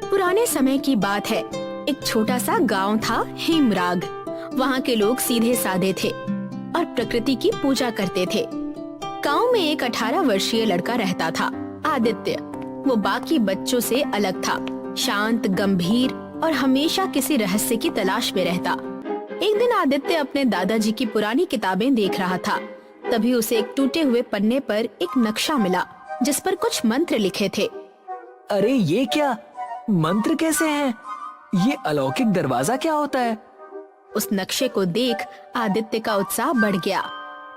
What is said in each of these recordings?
पुराने समय की बात है। एक छोटा सा गांव था हेमराग। वहाँ के लोग सीधे साधे थे और प्रकृति की पूजा करते थे। गांव में एक 18 वर्षीय लड़का रहता था, आदित्य। वो बाकी बच्चों से अलग था, शांत, गंभीर और हमेशा किसी रहस्य की तलाश में रहता। एक दिन आदित्य अपने दादाजी की पुरानी किताबें देख रहा था। तभी उसे एक टूटे हुए पन्ने पर एक नक्शा मिला जिस पर कुछ मंत्र लिखे थे। अरे ये क्या मंत्र कैसे हैं? ये अलौकिक दरवाजा क्या होता है? उस नक्शे को देख आदित्य का उत्साह बढ़ गया।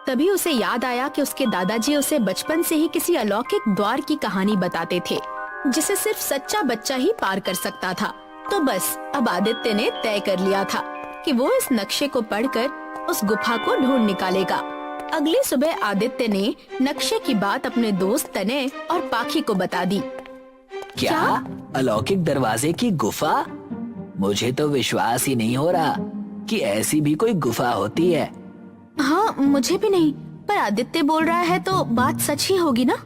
तभी उसे याद आया कि उसके दादाजी उसे बचपन से ही किसी अलौकिक द्वार की कहानी बताते थे जिसे सिर्फ सच्चा बच्चा ही पार कर सकता था। तो बस अब आदित्य ने तय कर लिया था कि वो इस नक्शे को पढ़कर उस गुफा को ढूंढ निकालेगा। अगली सुबह आदित्य ने नक्शे की बात अपने दोस्त तनय और पाखी को बता दी। क्या अलौकिक दरवाजे की गुफा? मुझे तो विश्वास ही नहीं हो रहा कि ऐसी भी कोई गुफा होती है। हाँ, मुझे भी नहीं, पर आदित्य बोल रहा है तो बात सच ही होगी ना?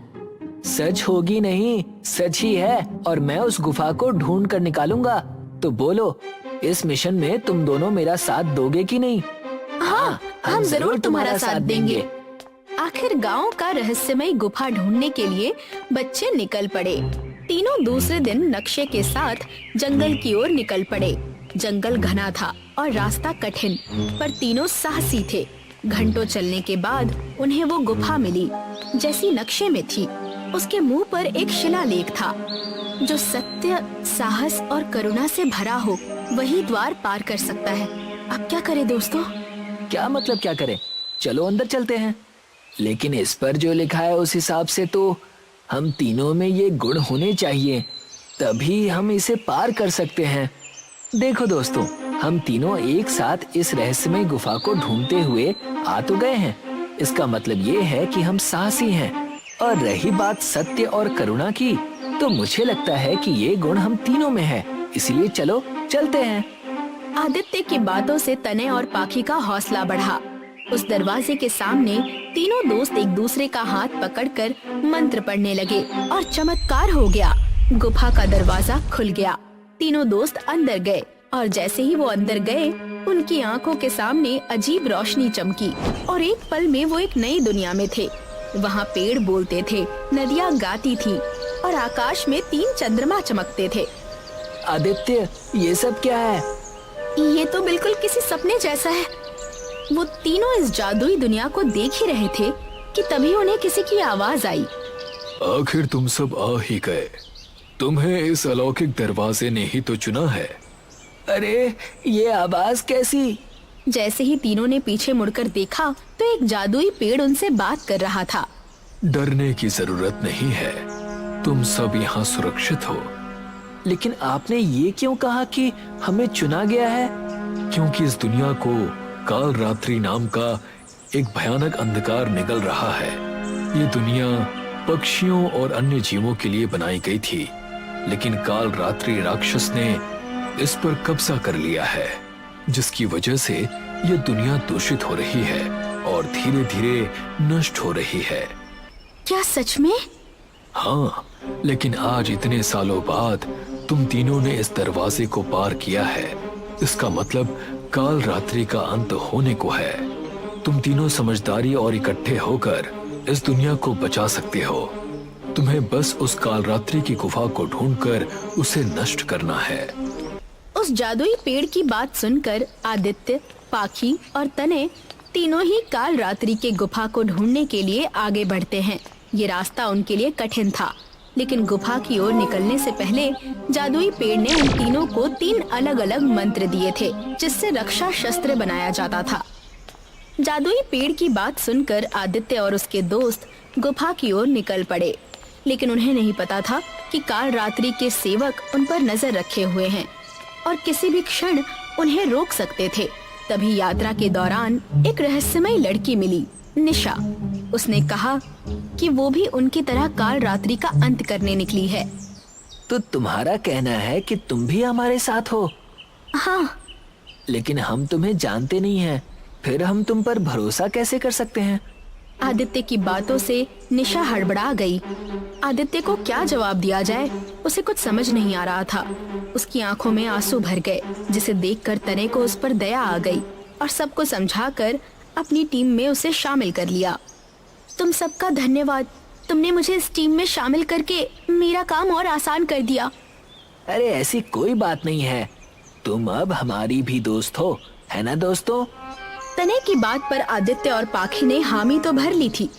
सच होगी नहीं, सच ही है और मैं उस गुफा को ढूंढ कर निकालूंगा। तो बोलो, इस मिशन में तुम दोनों मेरा साथ दोगे कि नहीं? हाँ, हम जरूर तुम्हारा साथ देंगे। आखिर गांव का रहस्यमय गुफा ढूंढने के लिए बच्चे निकल पड़े। तीनों दूसरे दिन नक्शे के साथ जंगल की ओर निकल पड़े। जंगल घना था और रास्ता कठिन, पर तीनों साहसी थे। घंटों चलने के बाद उन्हें वो गुफा मिली जैसी नक्शे में थी। उसके मुंह पर एक शिलालेख था, जो सत्य, साहस और करुणा से भरा हो वही द्वार पार कर सकता है। अब क्या करें दोस्तों? क्या मतलब क्या करें? चलो अंदर चलते हैं। लेकिन इस पर जो लिखा है उस हिसाब से तो हम तीनों में ये गुण होने चाहिए, तभी हम इसे पार कर सकते हैं। देखो दोस्तों, हम तीनों एक साथ इस रहस्यमय गुफा को ढूंढते हुए आ तो गए हैं। इसका मतलब ये है कि हम साहसी हैं। और रही बात सत्य और करुणा की, तो मुझे लगता है कि ये गुण हम तीनों में है। इसलिए चलो चलते हैं। आदित्य की बातों से तनय और पाखी का हौसला बढ़ा। उस दरवाजे के सामने तीनों दोस्त एक दूसरे का हाथ पकड़कर मंत्र पढ़ने लगे और चमत्कार हो गया। गुफा का दरवाजा खुल गया। तीनों दोस्त अंदर गए और जैसे ही वो अंदर गए, उनकी आंखों के सामने अजीब रोशनी चमकी और एक पल में वो एक नई दुनिया में थे। वहाँ पेड़ बोलते थे, नदियाँ गाती थी और आकाश में 3 चंद्रमा चमकते थे। आदित्य, ये सब क्या है? ये तो बिल्कुल किसी सपने जैसा है। वो तीनों इस जादुई दुनिया को देख ही रहे थे कि तभी उन्हें किसी की आवाज आई। आखिर तुम सब आ ही गए। तुम्हें इस अलौकिक दरवाजे ने ही तो चुना है। अरे ये आवाज कैसी? जैसे ही तीनों ने पीछे मुड़कर देखा तो एक जादुई पेड़ उनसे बात कर रहा था। डरने की जरूरत नहीं है, तुम सब यहाँ सुरक्षित हो। लेकिन आपने ये क्यों कहा कि हमें चुना गया है? क्योंकि इस दुनिया को काल रात्रि नाम का एक भयानक अंधकार निगल रहा है। ये दुनिया पक्षियों और अन्य जीवों के लिए बनाई गई थी, लेकिन काल रात्रि राक्षस ने इस पर कब्जा कर लिया है, जिसकी वजह से ये दुनिया दूषित हो रही है और धीरे धीरे नष्ट हो रही है। क्या सच में? हाँ, लेकिन आज इतने सालों बाद तुम तीनों ने इस दरवाजे को पार किया है। इसका मतलब काल रात्रि का अंत होने को है। तुम तीनों समझदारी और इकट्ठे होकर इस दुनिया को बचा सकते हो। तुम्हें बस उस काल रात्रि की गुफा को ढूंढकर उसे नष्ट करना है। उस जादुई पेड़ की बात सुनकर आदित्य, पाखी और तनय तीनों ही काल रात्रि के गुफा को ढूंढने के लिए आगे बढ़ते हैं। ये रास्ता उनके लिए कठिन था, लेकिन गुफा की ओर निकलने से पहले जादुई पेड़ ने उन तीनों को 3 अलग अलग मंत्र दिए थे, जिससे रक्षा शस्त्र बनाया जाता था। जादुई पेड़ की बात सुनकर आदित्य और उसके दोस्त गुफा की ओर निकल पड़े, लेकिन उन्हें नहीं पता था कि काल रात्रि के सेवक उन पर नजर रखे हुए हैं और किसी भी क्षण उन्हें रोक सकते थे। तभी यात्रा के दौरान एक रहस्यमय लड़की मिली, निशा। उसने कहा कि वो भी उनकी तरह काल रात्रि का अंत करने निकली है। तो तुम्हारा कहना है कि तुम भी हमारे साथ हो? हाँ। लेकिन हम तुम्हें जानते नहीं हैं, फिर हम तुम पर भरोसा कैसे कर सकते हैं? आदित्य की बातों से निशा हड़बड़ा गई। आदित्य को क्या जवाब दिया जाए, उसे कुछ समझ नहीं आ रहा था। उसकी आंखों में आंसू भर गए, जिसे देखकर तने को उस पर दया आ गई और सबको समझाकर अपनी टीम में उसे शामिल कर लिया। तुम सबका धन्यवाद, तुमने मुझे इस टीम में शामिल करके मेरा काम और आसान कर दिया। अरे ऐसी कोई बात नहीं है, तुम अब हमारी भी दोस्त हो, है ना दोस्तों? तने की बात पर आदित्य और पाखी ने हामी तो भर ली थी,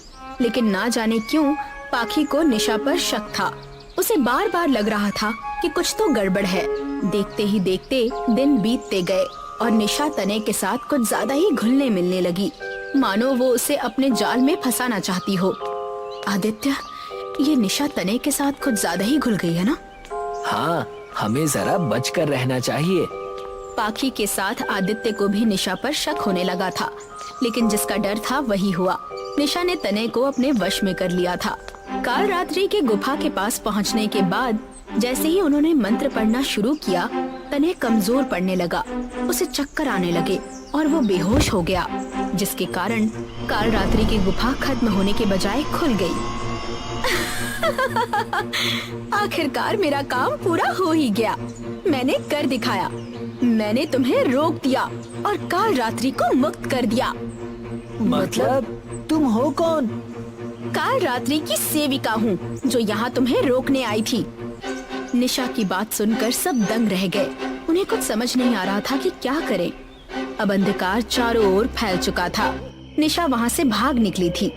लेकिन ना जाने क्यों पाखी को निशा पर शक था। उसे बार बार लग रहा था कि कुछ तो गड़बड़ है। देखते ही देखते दिन बीतते गए और निशा तने के साथ कुछ ज्यादा ही घुलने मिलने लगी, मानो वो उसे अपने जाल में फंसाना चाहती हो। आदित्य, ये निशा तने के साथ कुछ ज्यादा ही घुल गई है ना? हाँ, हमें जरा बचकर रहना चाहिए। पाखी के साथ आदित्य को भी निशा पर शक होने लगा था, लेकिन जिसका डर था वही हुआ। निशा ने तने को अपने वश में कर लिया था। काल रात्रि के गुफा के पास पहुंचने के बाद जैसे ही उन्होंने मंत्र पढ़ना शुरू किया, तने कमजोर पड़ने लगा। उसे चक्कर आने लगे और वो बेहोश हो गया, जिसके कारण काल रात्रि की गुफा खत्म होने के बजाय खुल गई। आखिरकार मेरा काम पूरा हो ही गया। मैंने कर दिखाया। मैंने तुम्हें रोक दिया और काल रात्रि को मुक्त कर दिया। मतलब तुम हो कौन? काल रात्रि की सेविका हूँ, जो यहाँ तुम्हें रोकने आई थी। निशा की बात सुनकर सब दंग रह गए। उन्हें कुछ समझ नहीं आ रहा था कि क्या करें। अब अंधकार चारों ओर फैल चुका था। निशा वहाँ से भाग निकली थी।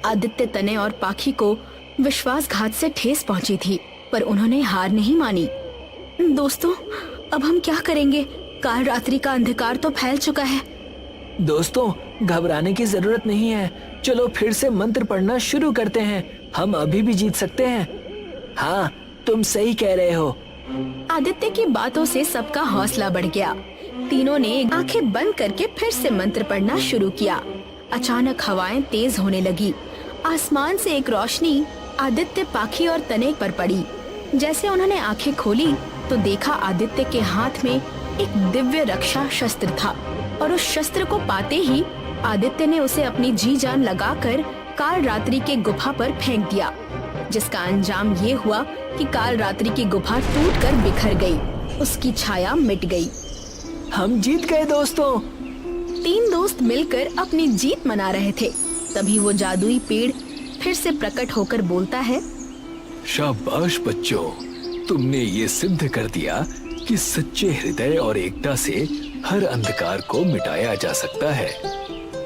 आदित्य, तने और पाखी को विश्वासघात से ठेस पहुँची थी, पर उन्होंने हार नहीं मानी। दोस्तों, अब हम क्या करेंगे? काल रात्रि का अंधकार तो फैल चुका है। दोस्तों, घबराने की जरूरत नहीं है। चलो फिर से मंत्र पढ़ना शुरू करते हैं। हम अभी भी जीत सकते हैं। हाँ, तुम सही कह रहे हो। आदित्य की बातों से सबका हौसला बढ़ गया। तीनों ने आंखें बंद करके फिर से मंत्र पढ़ना शुरू किया। अचानक हवाएं तेज होने लगी। आसमान से एक रोशनी आदित्य, पाखी और तने पर पड़ी। जैसे उन्होंने आंखें खोली तो देखा आदित्य के हाथ में एक दिव्य रक्षा शस्त्र था, और उस शस्त्र को पाते ही आदित्य ने उसे अपनी जी जान लगाकर काल रात्रि के गुफा पर फेंक दिया, जिसका अंजाम ये हुआ कि काल रात्रि की गुफा टूटकर बिखर गई। उसकी छाया मिट गई। हम जीत गए दोस्तों। तीन दोस्त मिलकर अपनी जीत मना रहे थे। तभी वो जादुई पेड़ फिर से प्रकट होकर बोलता है, शाबाश बच्चों, तुमने ये सिद्ध कर दिया कि सच्चे हृदय और एकता से हर अंधकार को मिटाया जा सकता है।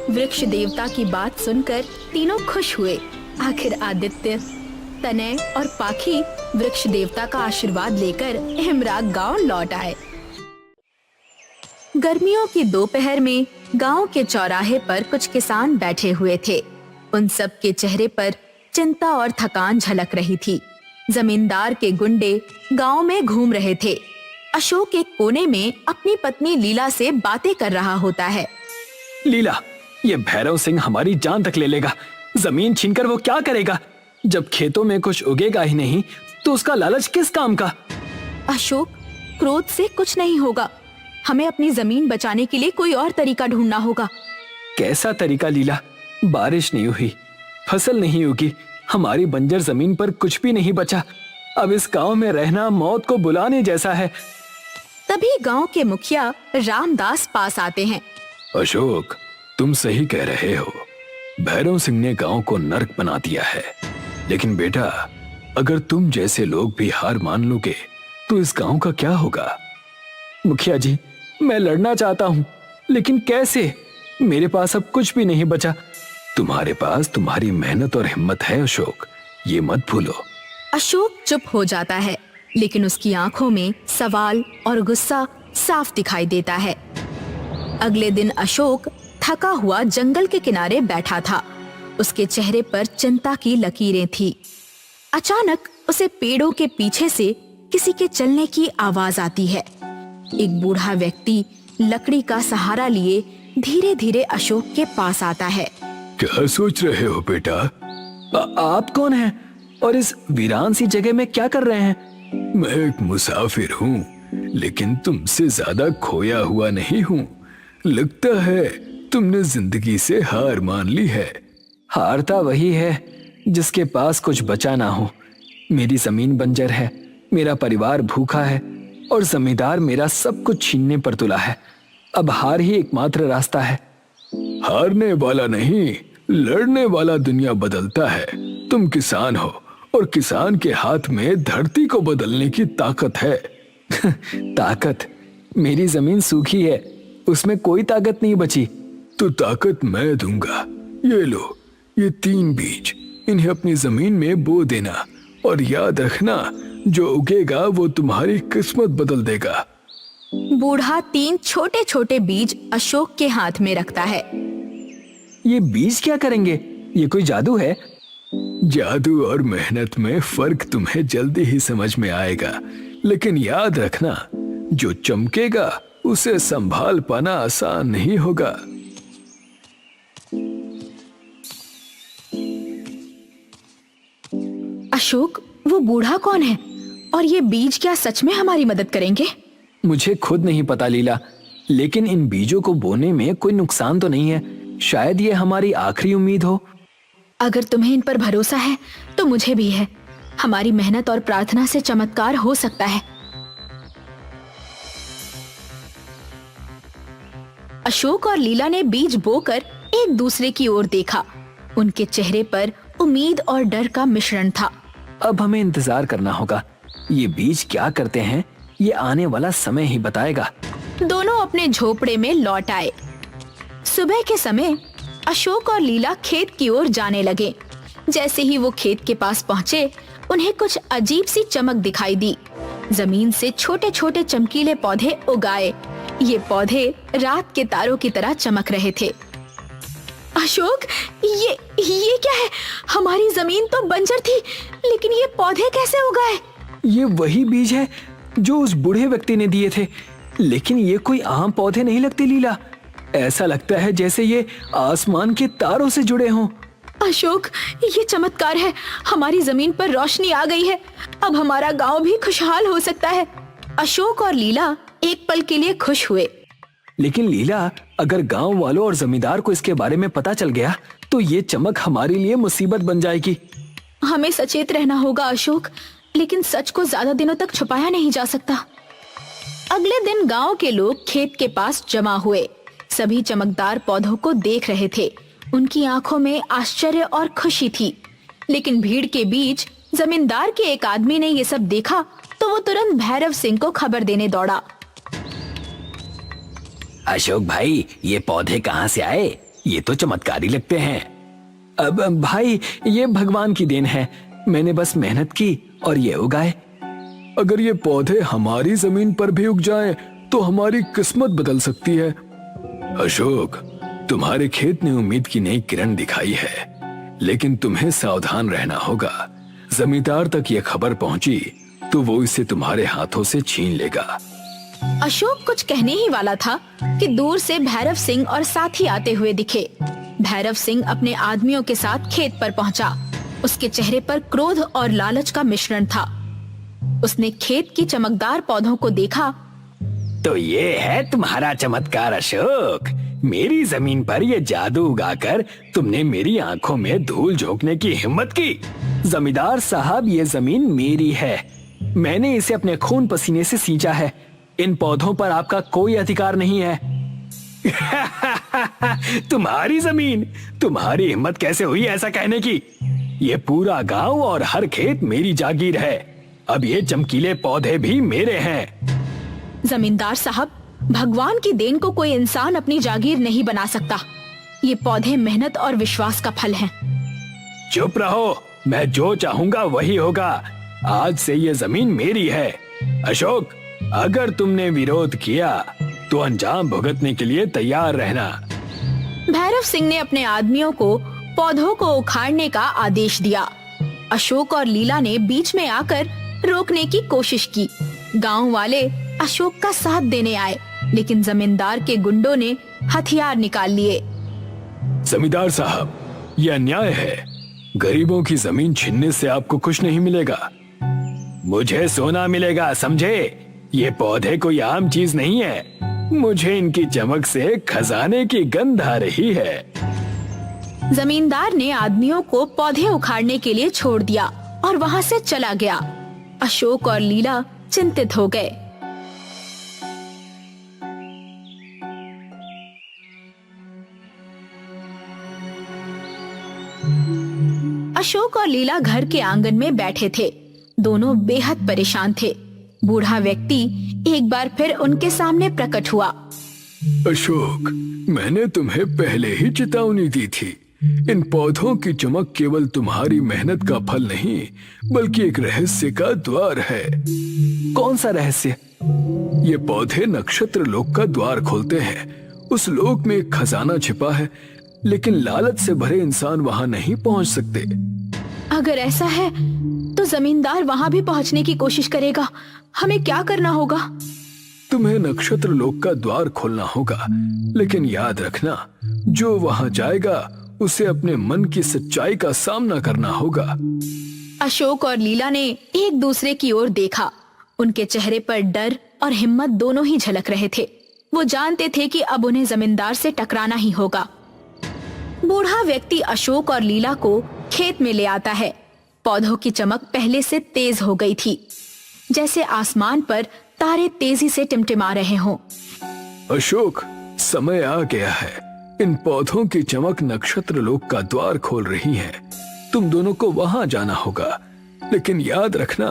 वृक्ष देवता की बात सुनकर तीनों खुश हुए। आखिर आदित्य, तने और पाखी वृक्ष देवता का आशीर्वाद लेकर हिमराग गांव लौट आए। गर्मियों की दोपहर में गांव के चौराहे पर कुछ किसान बैठे हुए थे। उन सब के चेहरे पर चिंता और थकान झलक रही थी। जमींदार के गुंडे गांव में घूम रहे थे। अशोक एक कोने में अपनी पत्नी लीला से बातें कर रहा होता है। लीला, ये भैरव सिंह हमारी जान तक ले लेगा। जमीन छीनकर वो क्या करेगा? जब खेतों में कुछ उगेगा ही नहीं तो उसका लालच किस काम का? अशोक, क्रोध से कुछ नहीं होगा। हमें अपनी जमीन बचाने के लिए कोई और तरीका ढूंढना होगा। कैसा तरीका लीला? बारिश नहीं हुई, फसल नहीं उगी, हमारी बंजर जमीन पर कुछ भी नहीं बचा। अब इस गांव में रहना मौत को बुलाने जैसा है। तभी गांव के मुखिया रामदास पास आते हैं। अशोक, तुम सही कह रहे हो। भैरव सिंह ने गांव को नर्क बना दिया है। लेकिन बेटा, अगर तुम जैसे लोग भी हार मान लोगे तो इस गांव का क्या होगा? मुखिया जी, मैं लड़ना चाहता हूँ, लेकिन कैसे? मेरे पास अब कुछ भी नहीं बचा। तुम्हारे पास तुम्हारी मेहनत और हिम्मत है अशोक, ये मत भूलो। अशोक चुप हो जाता है, लेकिन उसकी आंखों में सवाल और गुस्सा साफ दिखाई देता है। अगले दिन अशोक थका हुआ जंगल के किनारे बैठा था। उसके चेहरे पर चिंता की लकीरें थी। अचानक उसे पेड़ों के पीछे से किसी के चलने की आवाज आती है। एक बूढ़ा व्यक्ति लकड़ी का सहारा लिए धीरे धीरे अशोक के पास आता है। क्या सोच रहे हो बेटा? आप कौन हैं और इस वीरान सी जगह में क्या कर रहे हैं? मैं एक मुसाफिर हूँ, लेकिन तुमसे ज्यादा खोया हुआ नहीं हूँ। लगता है तुमने जिंदगी से हार मान ली है। हारता वही है जिसके पास कुछ बचा ना हो। मेरी जमीन बंजर है, मेरा परिवार भूखा है और जमींदार मेरा सब कुछ छीनने पर तुला है। अब हार ही एकमात्र रास्ता है। हारने वाला नहीं, लड़ने वाला दुनिया बदलता है। तुम किसान हो और किसान के हाथ में धरती को बदलने की ताकत है। ताकत? मेरी जमीन सूखी है, उसमें कोई ताकत नहीं बची। तो ताकत मैं दूंगा। ये लो, ये 3 बीज, इन्हें अपनी जमीन में बो देना और याद रखना, जो उगेगा वो तुम्हारी किस्मत बदल देगा। बूढ़ा 3 छोटे छोटे बीज अशोक के हाथ में रखता है। ये बीज क्या करेंगे? ये कोई जादू है? जादू और मेहनत में फर्क तुम्हें जल्दी ही समझ में आएगा, लेकिन याद रखना, जो चमकेगा उसे संभाल पाना आसान नहीं होगा। अशोक, वो बूढ़ा कौन है और ये बीज क्या सच में हमारी मदद करेंगे? मुझे खुद नहीं पता लीला, लेकिन इन बीजों को बोने में कोई नुकसान तो नहीं है। शायद ये हमारी आखिरी उम्मीद हो। अगर तुम्हें इन पर भरोसा है तो मुझे भी है। हमारी मेहनत और प्रार्थना से चमत्कार हो सकता है। अशोक और लीला ने बीज बोकर एक दूसरे की ओर देखा। उनके चेहरे पर उम्मीद और डर का मिश्रण था। अब हमें इंतजार करना होगा। ये बीज क्या करते हैं, ये आने वाला समय ही बताएगा। दोनों अपने झोपड़े में लौट आए। सुबह के समय अशोक और लीला खेत की ओर जाने लगे। जैसे ही वो खेत के पास पहुँचे, उन्हें कुछ अजीब सी चमक दिखाई दी। जमीन से छोटे छोटे चमकीले पौधे उगाए। ये पौधे रात के तारों की तरह चमक रहे थे। अशोक, ये क्या है? हमारी जमीन तो बंजर थी, लेकिन ये पौधे कैसे उगाए? ये वही बीज है जो उस बूढ़े व्यक्ति ने दिए थे, लेकिन ये कोई आम पौधे नहीं लगते लीला। ऐसा लगता है जैसे ये आसमान के तारों से जुड़े हों। अशोक, ये चमत्कार है। हमारी जमीन पर रोशनी आ गई है। अब हमारा गांव भी खुशहाल हो सकता है। अशोक और लीला एक पल के लिए खुश हुए। लेकिन लीला, अगर गांव वालों और जमींदार को इसके बारे में पता चल गया तो ये चमक हमारे लिए मुसीबत बन जाएगी। हमें सचेत रहना होगा अशोक, लेकिन सच को ज्यादा दिनों तक छुपाया नहीं जा सकता। अगले दिन गांव के लोग खेत के पास जमा हुए। सभी चमकदार पौधों को देख रहे थे। उनकी आंखों में आश्चर्य और खुशी थी। लेकिन भीड़ के बीच जमींदार के एक आदमी ने ये सब देखा तो वो तुरंत भैरव सिंह को खबर देने दौड़ा। अशोक भाई, ये पौधे कहाँ से आए? ये तो चमत्कारी लगते हैं। अब भाई, ये भगवान की देन है। मैंने बस मेहनत की और ये उगाए। अगर ये पौधे हमारी जमीन पर भी उग जाएं, तो हमारी किस्मत बदल सकती है। अशोक, तुम्हारे खेत ने उम्मीद की नई किरण दिखाई है, लेकिन तुम्हें सावधान रहना होगा। जमींदार तक ये खबर पहुंची तो वो इसे तुम्हारे हाथों से छीन लेगा। अशोक कुछ कहने ही वाला था कि दूर से भैरव सिंह और साथी आते हुए दिखे। भैरव सिंह अपने आदमियों के साथ खेत पर पहुंचा। उसके चेहरे पर क्रोध और लालच का मिश्रण था। उसने खेत की चमकदार पौधों को देखा। तो ये है तुम्हारा चमत्कार अशोक। मेरी जमीन पर ये जादू उगाकर तुमने मेरी आंखों में धूल झोंकने की हिम्मत की। जमींदार साहब, ये जमीन मेरी है। मैंने इसे अपने खून पसीने से सींचा है। इन पौधों पर आपका कोई अधिकार नहीं है। तुम्हारी जमीन? तुम्हारी हिम्मत कैसे हुई ऐसा कहने की? ये पूरा गांव और हर खेत मेरी जागीर है। अब ये चमकीले पौधे भी मेरे हैं। जमींदार साहब, भगवान की देन को कोई इंसान अपनी जागीर नहीं बना सकता। ये पौधे मेहनत और विश्वास का फल हैं। चुप रहो, मैं जो चाहूंगा वही होगा। आज से ये जमीन मेरी है। अशोक, अगर तुमने विरोध किया तो अंजाम भुगतने के लिए तैयार रहना। भैरव सिंह ने अपने आदमियों को पौधों को उखाड़ने का आदेश दिया। अशोक और लीला ने बीच में आकर रोकने की कोशिश की। गांव वाले अशोक का साथ देने आए, लेकिन जमींदार के गुंडों ने हथियार निकाल लिए। जमींदार साहब, ये अन्याय है। गरीबों की जमीन छीनने से आपको कुछ नहीं मिलेगा। मुझे सोना मिलेगा, समझे? ये पौधे कोई आम चीज नहीं है। मुझे इनकी चमक से खजाने की गंध आ रही है। जमींदार ने आदमियों को पौधे उखाड़ने के लिए छोड़ दिया और वहाँ से चला गया। अशोक और लीला चिंतित हो गए। अशोक और लीला घर के आंगन में बैठे थे। दोनों बेहद परेशान थे। बूढ़ा व्यक्ति एक बार फिर उनके सामने प्रकट हुआ। अशोक, मैंने तुम्हें पहले ही चेतावनी दी थी। इन पौधों की चमक केवल तुम्हारी मेहनत का फल नहीं, बल्कि एक रहस्य का द्वार है। कौन सा रहस्य? ये पौधे नक्षत्र लोक का द्वार खोलते हैं। उस लोक में एक खजाना छिपा है, लेकिन लालच से भरे इंसान वहां नहीं पहुंच सकते। अगर ऐसा है तो जमींदार वहां भी पहुंचने की कोशिश करेगा। हमें क्या करना होगा? तुम्हें नक्षत्र लोक का द्वार खोलना होगा, लेकिन याद रखना, जो वहां जाएगा उसे अपने मन की सच्चाई का सामना करना होगा। अशोक और लीला ने एक दूसरे की ओर देखा। उनके चेहरे पर डर और हिम्मत दोनों ही झलक रहे थे। वो जानते थे कि अब उन्हें जमींदार से टकराना ही होगा। बूढ़ा व्यक्ति अशोक और लीला को खेत में ले आता है। पौधों की चमक पहले से तेज हो गई थी, जैसे आसमान पर तारे तेजी से टिमटिमा रहे हों। अशोक, समय आ गया है। इन पौधों की चमक नक्षत्र लोक का द्वार खोल रही है। तुम दोनों को वहां जाना होगा, लेकिन याद रखना,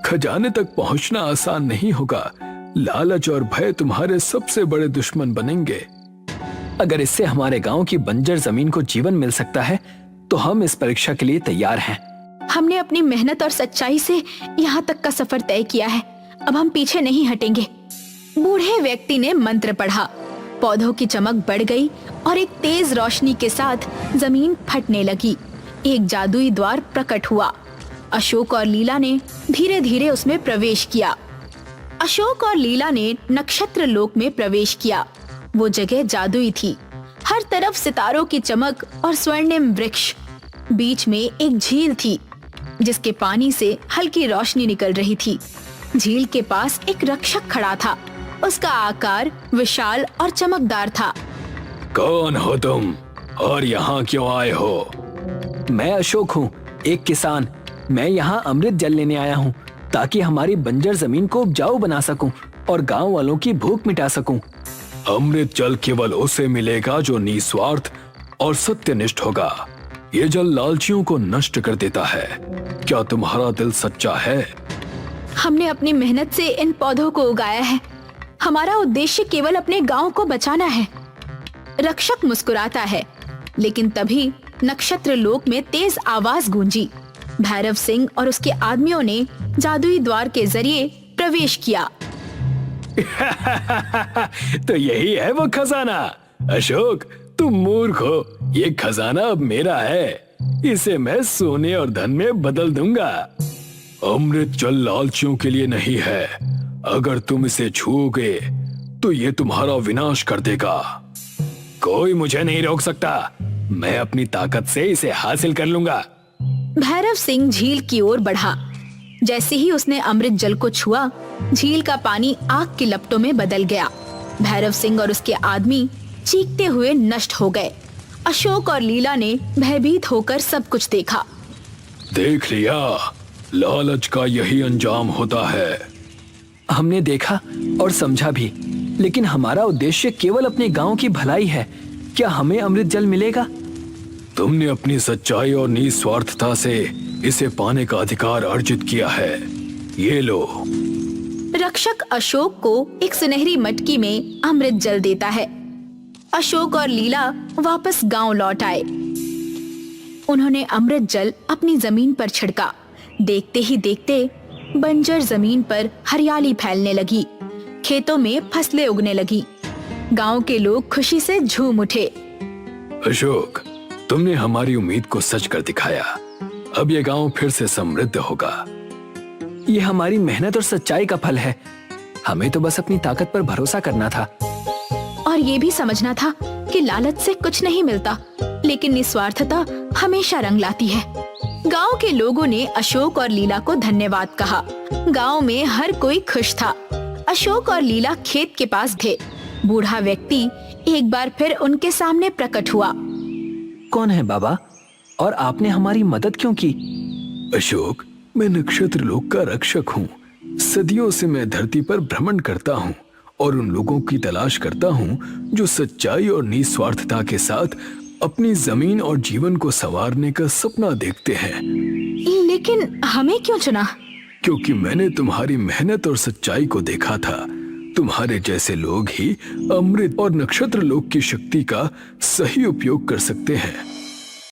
खजाने तक पहुंचना आसान नहीं होगा। लालच और भय तुम्हारे सबसे बड़े दुश्मन बनेंगे। अगर इससे हमारे गांव की बंजर जमीन को जीवन मिल सकता है, तो हम इस परीक्षा के लिए तैयार हैं। हमने अपनी मेहनत और सच्चाई से यहाँ तक का सफर तय किया है। अब हम पीछे नहीं हटेंगे। बूढ़े व्यक्ति ने मंत्र पढ़ा। पौधों की चमक बढ़ गई और एक तेज रोशनी के साथ जमीन फटने लगी। एक जादुई द्वार प्रकट हुआ। अशोक और लीला ने धीरे धीरे उसमें प्रवेश किया। अशोक और लीला ने नक्षत्र लोक में प्रवेश किया। वो जगह जादुई थी। हर तरफ सितारों की चमक और स्वर्णिम वृक्ष। बीच में एक झील थी, जिसके पानी से हल्की रोशनी निकल रही थी। झील के पास एक रक्षक खड़ा था। उसका आकार विशाल और चमकदार था। कौन हो तुम और यहाँ क्यों आए हो? मैं अशोक हूँ, एक किसान। मैं यहाँ अमृत जल लेने आया हूँ, ताकि हमारी बंजर जमीन को उपजाऊ बना सकूं और गांव वालों की भूख मिटा सकूं। अमृत जल केवल उसे मिलेगा जो निस्वार्थ और सत्यनिष्ठ होगा। ये जल लालचियों को नष्ट कर देता है। क्या तुम्हारा दिल सच्चा है? हमने अपनी मेहनत से इन पौधों को उगाया है। हमारा उद्देश्य केवल अपने गांव को बचाना है। रक्षक मुस्कुराता है, लेकिन तभी नक्षत्र लोक में तेज आवाज गूंजी। भैरव सिंह और उसके आदमियों ने जादुई द्वार के जरिए प्रवेश किया। तो यही है वो खजाना। अशोक, तुम मूर्ख हो। ये खजाना अब मेरा है। इसे मैं सोने और धन में बदल दूंगा। अमृत जल लालचियों के लिए नहीं है। अगर तुम इसे छूओगे तो ये तुम्हारा विनाश कर देगा। कोई मुझे नहीं रोक सकता। मैं अपनी ताकत से इसे हासिल कर लूंगा। भैरव सिंह झील की ओर बढ़ा। जैसे ही उसने अमृत जल को छुआ, झील का पानी आग की लपटों में बदल गया। भैरव सिंह और उसके आदमी चीखते हुए नष्ट हो गए। अशोक और लीला ने भयभीत होकर सब कुछ देखा। देख लिया, लालच का यही अंजाम होता है। हमने देखा और समझा भी, लेकिन हमारा उद्देश्य केवल अपने गांव की भलाई है। क्या हमें अमृत जल मिलेगा? तुमने अपनी सच्चाई और निस्वार्थता से इसे पाने का अधिकार अर्जित किया है। ये लो। रक्षक अशोक को एक सुनहरी मटकी में अमृत जल देता है। अशोक और लीला वापस गांव लौट आए। उन्होंने अमृत जल अपनी जमीन पर छिड़का। देखते ही देखते बंजर जमीन पर हरियाली फैलने लगी। खेतों में फसलें उगने लगी। गांव के लोग खुशी से झूम उठे। अशोक, तुमने हमारी उम्मीद को सच कर दिखाया। अब ये गांव फिर से समृद्ध होगा। ये हमारी मेहनत और सच्चाई का फल है। हमें तो बस अपनी ताकत पर भरोसा करना था और ये भी समझना था कि लालच से कुछ नहीं मिलता, लेकिन निस्वार्थता हमेशा रंग लाती है। गांव के लोगों ने अशोक और लीला को धन्यवाद कहा। गांव में हर कोई खुश था। अशोक और लीला खेत के पास थे। बूढ़ा व्यक्ति एक बार फिर उनके सामने प्रकट हुआ। कौन है बाबा, और आपने हमारी मदद क्यों की? अशोक, मैं नक्षत्र लोक का रक्षक हूँ। सदियों से मैं धरती पर भ्रमण करता हूँ और उन लोगों की तलाश करता हूँ जो सच्चाई और निस्वार्थता के साथ अपनी जमीन और जीवन को संवारने का सपना देखते हैं। लेकिन हमें क्यों चुना? क्योंकि मैंने तुम्हारी मेहनत और सच्चाई को देखा था। तुम्हारे जैसे लोग ही अमृत और नक्षत्र लोक की शक्ति का सही उपयोग कर सकते हैं।